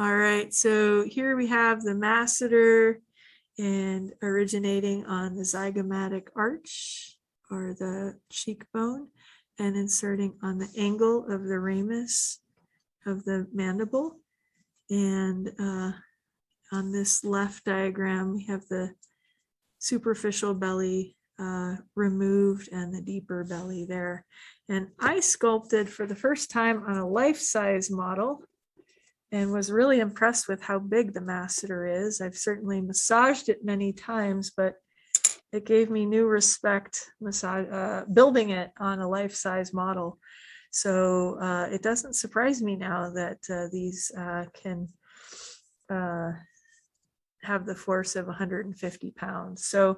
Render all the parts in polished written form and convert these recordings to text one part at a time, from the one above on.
All right, so here we have the masseter and originating on the zygomatic arch or the cheekbone and inserting on the angle of the ramus of the mandible. And on this left diagram, we have the superficial belly removed and the deeper belly there. And I sculpted for the first time on a life-size model and was really impressed with how big the masseter is. I've certainly massaged it many times, but it gave me new respect building it on a life-size model. So it doesn't surprise me now that these can have the force of 150 pounds. So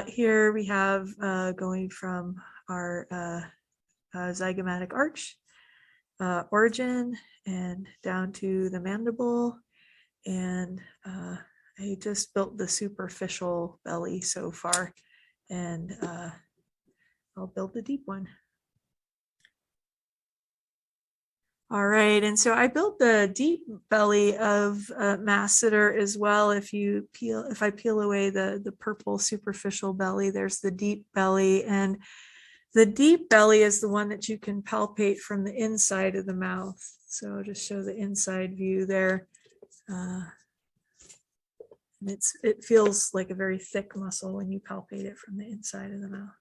here we have going from our zygomatic arch origin and down to the mandible. And I just built the superficial belly so far, and I'll build the deep one. All right, and so I built the deep belly of masseter as well. If I peel away the purple superficial belly, there's the deep belly, and the deep belly is the one that you can palpate from the inside of the mouth. So I'll just show the inside view there. And it feels like a very thick muscle when you palpate it from the inside of the mouth.